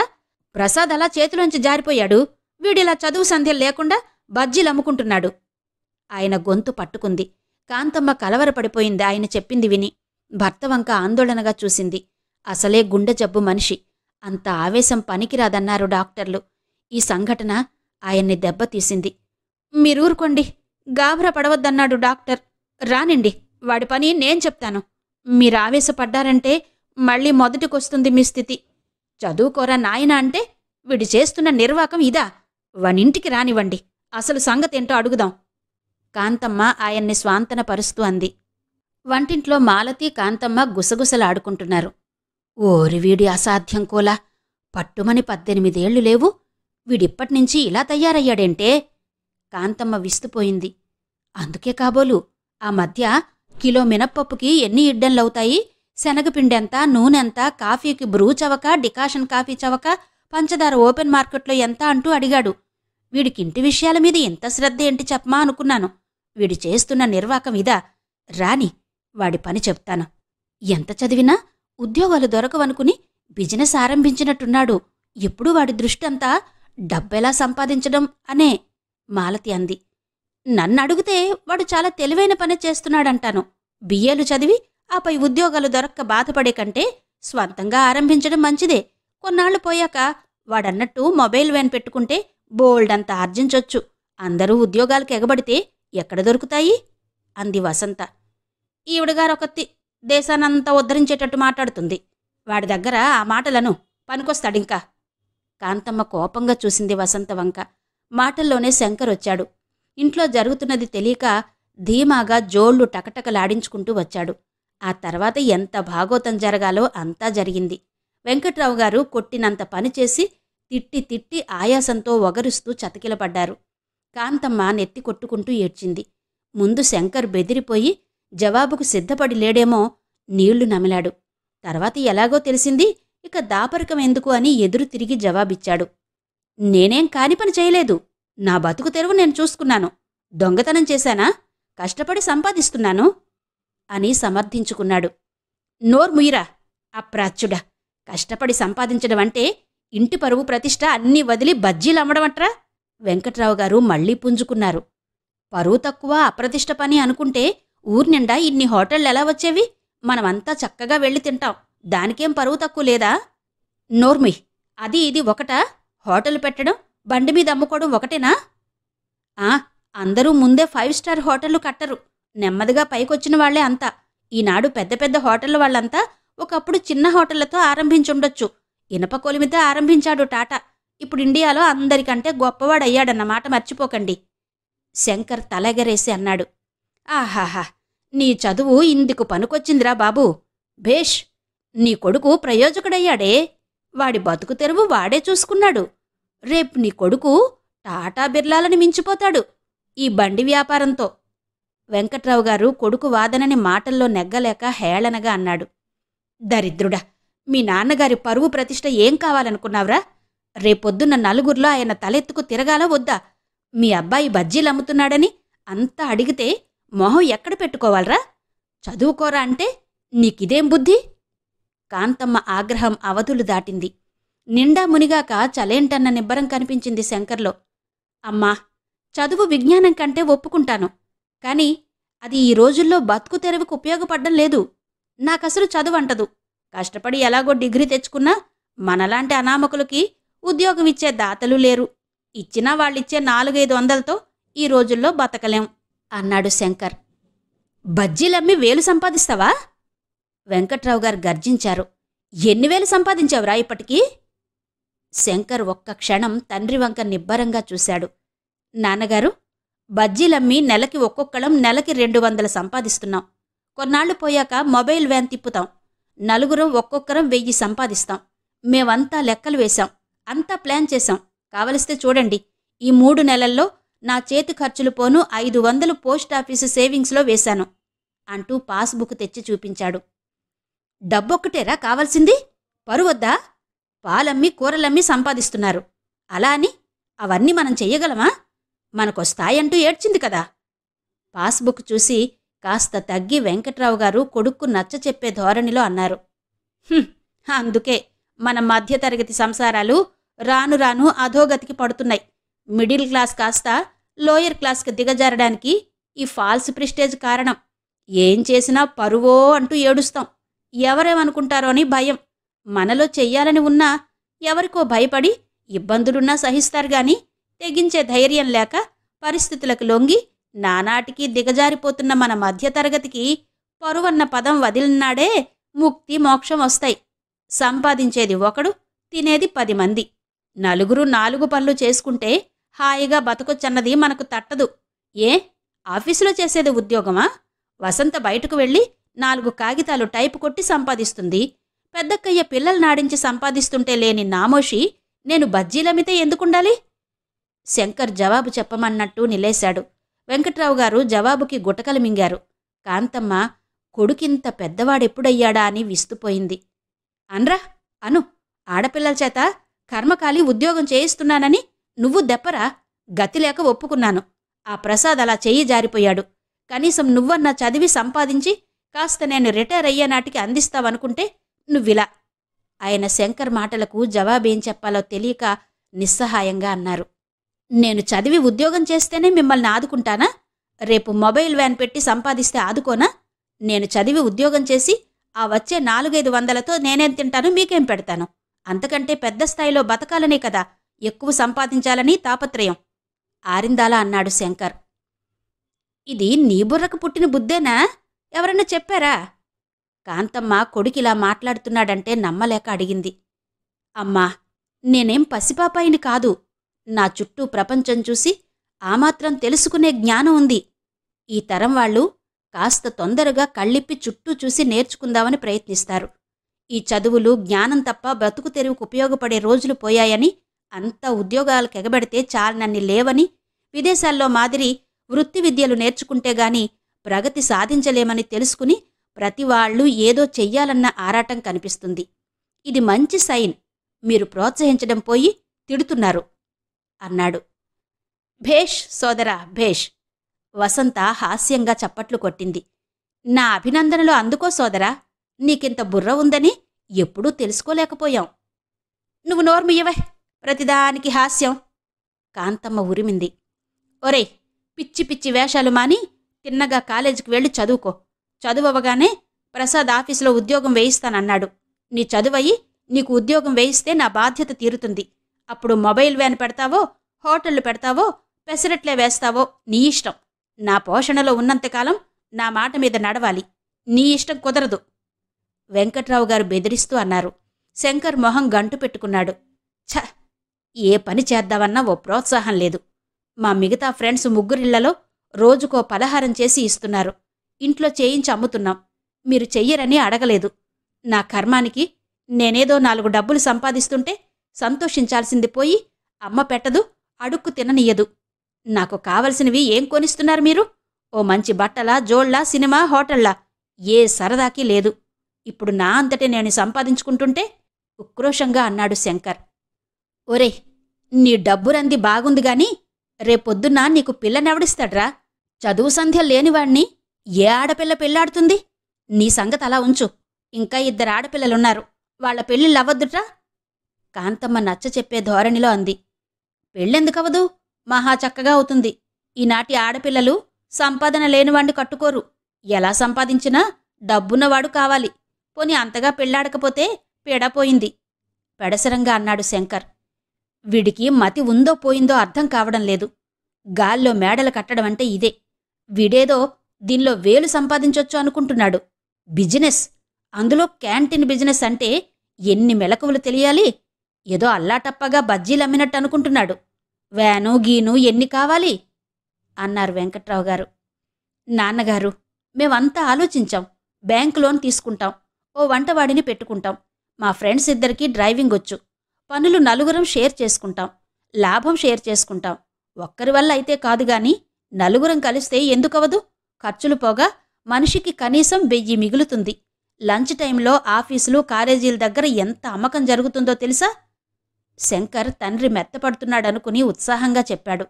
ప్రసాద్ అలా చేతిలోంచి జారిపోయాడు. వీడిలా చదువు సంధ్యలు లేకుండా బజ్జీలమ్ముకుంటున్నాడు. ఆయన గొంతు పట్టుకుంది. కాంతమ్మ కలవరపడిపోయింది ఆయన చెప్పింది విని. భర్త వంక ఆందోళనగా చూసింది. అసలే గుండె జబ్బు మనిషి, అంత ఆవేశం పనికిరాదన్నారు డాక్టర్లు. ఈ సంఘటన ఆయన్ని దెబ్బతీసింది. మీరూరుకోండి, గాభరా పడవద్దన్నాడు డాక్టర్. రానిండి, వాడి పని నేను చెప్తాను. మీరావేశపడ్డారంటే మళ్ళీ మొదటికొస్తుంది మీ స్థితి. చదువుకోరా నాయనా అంటే వీడు చేస్తున్న నిర్వాకం ఇదా? వానింటికి రానివ్వండి, అసలు సంగతేంటో అడుగుదాం. కాంతమ్మ ఆయన్ని స్వాంతనపరుస్తూ అంది. వంటింట్లో మాలతి, కాంతమ్మ గుసగుసలాడుకుంటున్నారు. ఓరి వీడి అసాధ్యం కోలా, పట్టుమని 18 ఏళ్లు లేవు, వీడిప్పటినుంచి ఇలా తయారయ్యాడేంటే? కాంతమ్మ విస్తుపోయింది. అందుకే కాబోలు ఆ మధ్య కిలో మినప్పప్పుకి ఎన్ని ఇడ్డన్లవుతాయి, శనగపిండెంత, నూనెంత, కాఫీకి బ్రూ చవక, డికాషన్ కాఫీ చవక, పంచదార ఓపెన్ మార్కెట్లో ఎంత అంటూ అడిగాడు. వీడికింటి విషయాల మీద ఎంత శ్రద్ధ ఏంటి చెప్పమా అనుకున్నాను. వీడు చేస్తున్న నిర్వాకం ఇదా? రాని, వాడి పని చెప్తాను. ఎంత చదివినా ఉద్యోగాలు దొరకవనుకుని బిజినెస్ ఆరంభించినట్టున్నాడు. ఎప్పుడూ వాడి దృష్టంతా డబ్బెలా సంపాదించడం అనే. మాలతి అంది. నన్నడిగితే వాడు చాలా తెలివైన పని చేస్తున్నాడంటాను. బిఏలు చదివి ఆపై ఉద్యోగాలు దొరక్క బాధపడే కంటే స్వంతంగా ఆరంభించడం మంచిదే. కొన్నాళ్లు పోయాక వాడన్నట్టు మొబైల్ వ్యాన్ పెట్టుకుంటే బోల్డంత ఆర్జించొచ్చు. అందరూ ఉద్యోగాలకు ఎగబడితే ఎక్కడ దొరుకుతాయి? అంది వసంత. ఈవిడగారొకత్తి దేశానంతా ఉద్ధరించేటట్టు మాట్లాడుతుంది. వాడి దగ్గర ఆ మాటలను పనికొస్తాడింకా. కాంతమ్మ కోపంగా చూసింది వసంత వంక. మాటల్లోనే శంకర్ వచ్చాడు. ఇంట్లో జరుగుతున్నది తెలియక ధీమాగా జోళ్లు టకటకలాడించుకుంటూ వచ్చాడు. ఆ తర్వాత ఎంత భాగోతం జరగాలో అంతా జరిగింది. వెంకట్రావు గారు కొట్టినంత పనిచేసి తిట్టి తిట్టి ఆయాసంతో ఒగరుస్తూ చతికిలపడ్డారు. కాంతమ్మ నెత్తి కొట్టుకుంటూ ఏడ్చింది. ముందు శంకర్ బెదిరిపోయి జవాబుకు సిద్ధపడి లేడేమో నీళ్లు నమిలాడు. తర్వాత ఎలాగో తెలిసింది, ఇక దాపరికం ఎందుకు అని ఎదురు తిరిగి జవాబిచ్చాడు. నేనేం కాని పని చేయలేదు. నా బతుకు తెరువు నేను చూసుకున్నాను. దొంగతనం చేశానా? కష్టపడి సంపాదిస్తున్నాను అని సమర్థించుకున్నాడు. నోర్ముయిరా అప్రాచ్యుడా! కష్టపడి సంపాదించడమంటే ఇంటి పరువు ప్రతిష్ట అన్నీ వదిలి బజ్జీలమ్మడమట్రా? వెంకట్రావు గారు మళ్లీ పుంజుకున్నారు. పరువు తక్కువ అప్రతిష్ట పని అనుకుంటే ఊర్నిండా ఇన్ని హోటళ్లెలా వచ్చేవి? మనమంతా చక్కగా వెళ్ళి తింటాం. దానికేం పరువు తక్కువ లేదా? నోర్ముయ్, అది ఇది ఒకటా? హోటలు పెట్టడం, బండి మీద అమ్ముకోవడం ఒకటేనా? అందరూ ముందే 5 స్టార్ హోటళ్లు కట్టరు. నెమ్మదిగా పైకొచ్చిన వాళ్లే అంతా. ఈనాడు పెద్ద పెద్ద హోటళ్ల వాళ్లంతా ఒకప్పుడు చిన్న హోటళ్లతో ఆరంభించుండొచ్చు. ఇనప కొలిమితో ఆరంభించాడు టాటా. ఇప్పుడు ఇండియాలో అందరికంటే గొప్పవాడయ్యాడన్నమాట మర్చిపోకండి. శంకర్ తలెగరేసి అన్నాడు. ఆహాహా, నీ చదువు ఇందుకు పనికొచ్చిందిరా బాబూ. భేష్! నీ కొడుకు ప్రయోజకుడయ్యాడే. వాడి బతుకు తెరువు వాడే చూసుకున్నాడు. రేపు నీ కొడుకు టాటా బిర్లాలని మించిపోతాడు ఈ బండి వ్యాపారంతో. వెంకట్రావు గారు కొడుకు వాదనని మాటల్లో నెగ్గలేక హేళనగా అన్నాడు. దరిద్రుడా! మీ నాన్నగారి పరువు ప్రతిష్ట ఏం కావాలనుకున్నావ్రా? రేపొద్దున్న నలుగురిలో ఆయన తలెత్తుకు తిరగాలా వద్దా? మీ అబ్బాయి బజ్జీలమ్ముతున్నాడని అంతా అడిగితే మొహం ఎక్కడ పెట్టుకోవాలరా? చదువుకోరా అంటే నీకిదేం బుద్ధి? కాంతమ్మ ఆగ్రహం అవధులు దాటింది. నిండా మునిగాక చలేంటన్న నిబ్బరం కనిపించింది శంకర్లో. అమ్మా, చదువు విజ్ఞానం కంటే ఒప్పుకుంటాను. కాని అది ఈ రోజుల్లో బతుకు తెరువుకు ఉపయోగపడ్డం లేదు. నాకసలు చదువంటదు. కష్టపడి ఎలాగో డిగ్రీ తెచ్చుకున్నా మనలాంటి అనామకులకి ఉద్యోగమిచ్చే దాతలు లేరు. ఇచ్చినా వాళ్ళిచ్చే 4-500తో ఈ రోజుల్లో బతకలేం అన్నాడు శంకర్. బజ్జీలమ్మి వేలు సంపాదిస్తావా? వెంకట్రావు గారు గర్జించారు. ఎన్ని వేలు సంపాదించావురా ఇప్పటికీ? శంకర్ ఒక్క క్షణం తండ్రి వంక నిబ్బరంగా చూశాడు. నాన్నగారు, బజ్జీలమ్మి నెలకి ఒక్కొక్కళం నెలకి 200 సంపాదిస్తున్నాం. కొన్నాళ్లు పోయాక మొబైల్ వ్యాన్ తిప్పుతాం. నలుగురం ఒక్కొక్కరం 1000 సంపాదిస్తాం. మేమంతా లెక్కలు వేశాం. అంతా ప్లాన్ చేశాం. కావలిస్తే చూడండి, ఈ 3 నెలల్లో నా చేతి ఖర్చులు పోను 500 పోస్టాఫీసు సేవింగ్స్లో వేశాను అంటూ పాస్బుక్ తెచ్చి చూపించాడు. డబ్బొక్కటేరా కావలసింది? పరువద్దా? పాలమ్మి కూరలమ్మి సంపాదిస్తున్నారు. అలా అని అవన్నీ మనం చెయ్యగలమా? మనకొస్తాయంటూ ఏడ్చింది కదా. పాస్బుక్ చూసి కాస్త తగ్గి వెంకట్రావు గారు కొడుక్కు నచ్చచెప్పే ధోరణిలో అన్నారు. అందుకే మన మధ్యతరగతి సంసారాలు రాను రాను అధోగతికి పడుతున్నాయి. మిడిల్ క్లాస్ కాస్త లోయర్ క్లాస్కి దిగజారడానికి ఈ ఫాల్స్ ప్రిస్టేజ్ కారణం. ఏం చేసినా పరువో అంటూ ఏడుస్తాం. ఎవరేమనుకుంటారో అని భయం. మనలో చెయ్యాలని ఉన్నా ఎవరికో భయపడి ఇబ్బందులున్నా సహిస్తారు గాని తెగించే ధైర్యం లేక పరిస్థితులకు లొంగి నానాటికి దిగజారిపోతున్న మన మధ్యతరగతికి పరువన్న పదం వదిలినాడే ముక్తి మోక్షం వస్తాయి. సంపాదించేది ఒకడు, తినేది 10 మంది. నలుగురు 4 పనులు చేసుకుంటే హాయిగా బతకొచ్చన్నది మనకు తట్టదు. ఏ ఆఫీసులో చేసేది ఉద్యోగమా? వసంత బయటకు వెళ్ళి 4 కాగితాలు టైపు కొట్టి సంపాదిస్తుంది. పెద్దక్కయ్య పిల్లలు నాడించి సంపాదిస్తుంటే లేని నామోషి నేను బజ్జీలమితే ఎందుకుండాలి? శంకర్ జవాబు చెప్పమన్నట్టు నిలేశాడు. వెంకట్రావు గారు జవాబుకి గుటకలు మింగారు. కాంతమ్మ కొడుకింత పెద్దవాడెప్పుడయ్యాడా అని విస్తుపోయింది. అన్రా అను, ఆడపిల్లల చేత కర్మకాలి ఉద్యోగం చేయిస్తున్నానని నువ్వు దెప్పరా? గతిలేక ఒప్పుకున్నాను. ఆ ప్రసాద్ అలా చెయ్యి జారిపోయాడు. కనీసం నువ్వన్నా చదివి సంపాదించి కాస్త నేను రిటైర్ అయ్యేనాటికి అందిస్తావనుకుంటే నువ్విలా. ఆయన శంకర్ మాటలకు జవాబేం చెప్పాలో తెలియక నిస్సహాయంగా అన్నారు. నేను చదివి ఉద్యోగం చేస్తేనే మిమ్మల్ని ఆదుకుంటానా? రేపు మొబైల్ వ్యాన్ పెట్టి సంపాదిస్తే ఆదుకోనా? నేను చదివి ఉద్యోగం చేసి ఆ వచ్చే 4-500తో నేనేం తింటాను, మీకేం పెడతాను? అంతకంటే పెద్ద స్థాయిలో బతకాలనే కదా ఎక్కువ సంపాదించాలని తాపత్రయం ఆరిందాలా అన్నాడు శంకర్. ఇది నీ బుర్రకు పుట్టిన బుద్ధేనా? ఎవరన్నా చెప్పారా? కాంతమ్మ కొడుకిలా మాట్లాడుతున్నాడంటే నమ్మలేక అడిగింది. అమ్మా, నేనేం పసిపాపాయిని కాదు. నా చుట్టూ ప్రపంచం చూసి ఆ మాత్రం తెలుసుకునే జ్ఞానం ఉంది. ఈ తరం వాళ్ళు కాస్త తొందరగా కళ్ళిప్పి చుట్టూ చూసి నేర్చుకుందామని ప్రయత్నిస్తారు. ఈ చదువులు జ్ఞానం తప్ప బ్రతుకు తెరువుకు ఉపయోగపడే రోజులు పోయాయని, అంతా ఉద్యోగాలకు ఎగబెడితే చాలనన్ని లేవని, విదేశాల్లో మాదిరి వృత్తి విద్యలు నేర్చుకుంటేగాని ప్రగతి సాధించలేమని తెలుసుకుని ప్రతివాళ్లూ ఏదో చెయ్యాలన్న ఆరాటం కనిపిస్తుంది. ఇది మంచి సైన్. మీరు ప్రోత్సహించడం పోయి తిడుతున్నారు అన్నాడు. భేష్ సోదరా, భేష్. వసంత హాస్యంగా చప్పట్లు కొట్టింది. నా అభినందనలు అందుకో సోదరా. నీకింత బుర్ర ఉందని ఎప్పుడూ తెలుసుకోలేకపోయాం. నువ్వు నోర్ముయ్యవే, ప్రతిదానికి హాస్యం. కాంతమ్మ ఉరిమింది. ఒరేయ్, పిచ్చి పిచ్చి వేషాలు మాని తిన్నగా కాలేజీకి వెళ్ళి చదువుకో. చదువవగానే ప్రసాద్ ఆఫీసులో ఉద్యోగం వేయిస్తానన్నాడు. నీ చదువయ్యి నీకు ఉద్యోగం వేయిస్తే నా బాధ్యత తీరుతుంది. అప్పుడు మొబైల్ వ్యాన్ పెడతావో, హోటళ్లు పెడతావో, పెసరట్లే వేస్తావో నీ ఇష్టం. నా పోషణలో ఉన్నంతకాలం నా మాట మీద నడవాలి. నీ ఇష్టం కుదరదు వెంకట్రావు గారు బెదిరిస్తూ అన్నారు. శంకర్ మొహం గంటు పెట్టుకున్నాడు. ఛ, ఏ పని చేద్దామన్నా ఓ ప్రోత్సాహం లేదు. మా మిగతా ఫ్రెండ్స్ ముగ్గురిళ్లలో రోజుకో పలహారం చేసి ఇస్తున్నారు. ఇంట్లో చేయించి అమ్ముతున్నాం. మీరు చెయ్యరని అడగలేదు. నా కర్మానికి నేనేదో 4 డబ్బులు సంపాదిస్తుంటే సంతోషించాల్సింది పోయి అమ్మ పెట్టదు, అడుక్కు తిననీయదు. నాకు కావలసినవి ఏం కొనిస్తున్నారు మీరు? ఓ మంచి బట్టలా, జోళ్లా, సినిమా, హోటళ్లా? ఏ సరదాకి లేదు. ఇప్పుడు నా అంతటే నేను సంపాదించుకుంటుంటే ఉక్రోషంగా అన్నాడు శంకర్. ఒరేయ్, నీ డబ్బురంది బాగుందిగాని రేపొద్దున్న నీకు పిల్లనెవడిస్తాడ్రా? చదువు సంధ్య లేనివాణ్ణి ఏ ఆడపిల్ల పెళ్లాడుతుంది? నీ సంగతి అలా ఉంచు. ఇంకా 2 ఆడపిల్లలున్నారు. వాళ్ల పెళ్ళిళ్ళవ్వద్దుట్రా? కాంతమ్మ నచ్చ చెప్పే ధోరణిలో అంది. పెళ్ళెందుకవదు? మహా చక్కగా అవుతుంది. ఈనాటి ఆడపిల్లలు సంపాదన లేనివాణ్ణి కట్టుకోరు. ఎలా సంపాదించినా డబ్బున్నవాడు కావాలి. పోని అంతగా పెళ్లాడకపోతే పీడపోయింది పెడసరంగా అన్నాడు శంకర్. వీడికి మతి ఉందో పోయిందో అర్థం కావడం లేదు. గాల్లో మేడలు కట్టడమంటే ఇదే. వీడేదో దీనిలో వేలు సంపాదించొచ్చు అనుకుంటున్నాడు. బిజినెస్, అందులో క్యాంటీన్ బిజినెస్ అంటే ఎన్ని మెలకువలు తెలియాలి? ఏదో అల్లాటప్పగా బజ్జీలమ్మినట్టు అనుకుంటున్నాడు. వ్యాను గీను ఎన్ని కావాలి అన్నారు వెంకట్రావు గారు. నాన్నగారు, మేమంతా ఆలోచించాం. బ్యాంకు లోన్ తీసుకుంటాం. ఓ వంటవాడిని పెట్టుకుంటాం. మా ఫ్రెండ్స్ 2కి డ్రైవింగ్ వచ్చు. పనులు 4గురం షేర్ చేసుకుంటాం. లాభం షేర్ చేసుకుంటాం. ఒక్కరి వల్ల అయితే కాదుగాని 4గురం కలిస్తే ఎందుకవదు? ఖర్చులు పోగా మనిషికి కనీసం 1000 మిగులుతుంది. లంచ్ టైంలో ఆఫీసులు, కాలేజీల దగ్గర ఎంత అమ్మకం జరుగుతుందో తెలుసా? శంకర్ తండ్రి మెత్తపడుతున్నాడనుకుని ఉత్సాహంగా చెప్పాడు.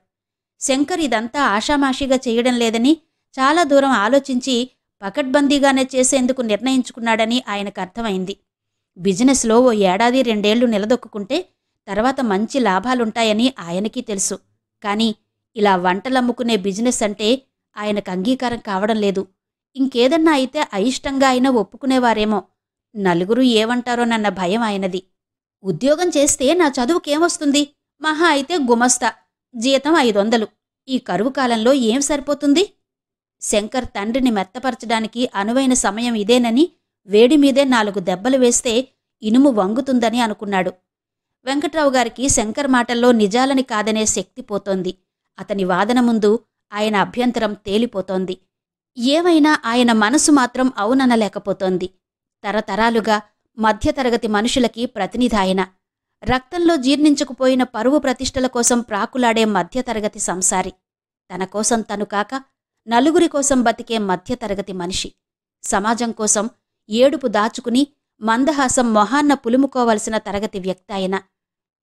శంకర్ ఇదంతా ఆషామాషీగా చేయడం లేదని, చాలా దూరం ఆలోచించి పకడ్బందీగానే చేసేందుకు నిర్ణయించుకున్నాడని ఆయనకు అర్థమైంది. బిజినెస్లో ఓ 1-2 ఏళ్లు నిలదొక్కుంటే తర్వాత మంచి లాభాలుంటాయని ఆయనకీ తెలుసు. కానీ ఇలా వంటలమ్ముకునే బిజినెస్ అంటే ఆయనకు అంగీకారం కావడం లేదు. ఇంకేదన్నా అయితే అయిష్టంగా అయినా ఒప్పుకునేవారేమో. 4గురు ఏమంటారోనన్న భయం ఆయనది. ఉద్యోగం చేస్తే నా చదువుకేమొస్తుంది? మహా అయితే గుమస్తా, జీతం 500. ఈ కరువు కాలంలో ఏం సరిపోతుంది? శంకర్ తండ్రిని మెత్తపరచడానికి అనువైన సమయం ఇదేనని వేడిమీదే 4 దెబ్బలు వేస్తే ఇనుము వంగుతుందని అనుకున్నాడు. వెంకట్రావు గారికి శంకర్ మాటల్లో నిజాలని కాదనే శక్తి పోతోంది. అతని వాదన ముందు ఆయన అభ్యంతరం తేలిపోతోంది. ఏమైనా ఆయన మనసు మాత్రం అవుననలేకపోతోంది. తరతరాలుగా మధ్యతరగతి మనుషులకి ప్రతినిధి ఆయన. రక్తంలో జీర్ణించుకుపోయిన పరువు ప్రతిష్టల కోసం ప్రాకులాడే మధ్యతరగతి సంసారి. తన కోసం తను కాక 4గురి కోసం బతికే మధ్యతరగతి మనిషి. సమాజం కోసం ఏడుపు దాచుకుని మందహాసం మొహాన్న పులుముకోవలసిన తరగతి వ్యక్తి ఆయన.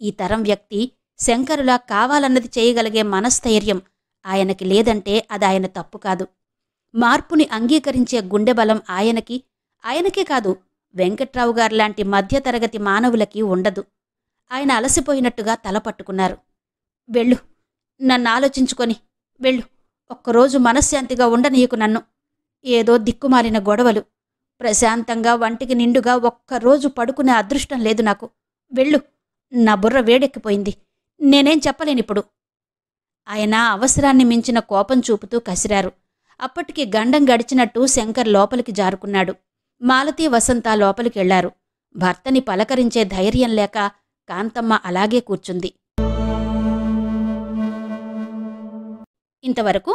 ఈ తరం వ్యక్తి శంకరులా కావాలన్నది చేయగలిగే మనస్థైర్యం ఆయనకి లేదంటే అది ఆయన తప్పు కాదు. మార్పుని అంగీకరించే గుండెబలం ఆయనకే కాదు, వెంకట్రావు గారిలాంటి మధ్యతరగతి మానవులకి ఉండదు. ఆయన అలసిపోయినట్టుగా తల పట్టుకున్నారు. వెళ్ళు, నన్ను ఆలోచించుకొని వెళ్ళు. ఒక్కరోజు మనశ్శాంతిగా ఉండనీయకు నన్ను. ఏదో దిక్కుమాలిన గొడవలు. ప్రశాంతంగా వంటికి నిండుగా ఒక్కరోజు పడుకునే అదృష్టం లేదు నాకు. వెళ్ళు, నా బుర్ర వేడెక్కిపోయింది. నేనేం చెప్పలేనిప్పుడు. ఆయన అవసరాన్ని మించిన కోపం చూపుతూ కసిరారు. అప్పటికి గండం గడిచినట్టు శంకర్ లోపలికి జారుకున్నాడు. మాలతీ, వసంత లోపలికెళ్లారు. భర్తని పలకరించే ధైర్యం లేక కాంతమ్మ అలాగే కూర్చుంది. ఇంతవరకు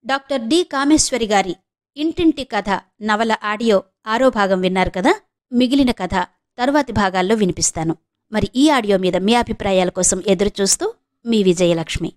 డాక్టర్ డి కామేశ్వరి గారి ఇంటింటి కథ నవల ఆడియో 6వ భాగం విన్నారు కదా. మిగిలిన కథ తరువాతి భాగాల్లో వినిపిస్తాను. మరి ఈ ఆడియో మీద మీ అభిప్రాయాల కోసం ఎదురుచూస్తూ మీ విజయలక్ష్మి.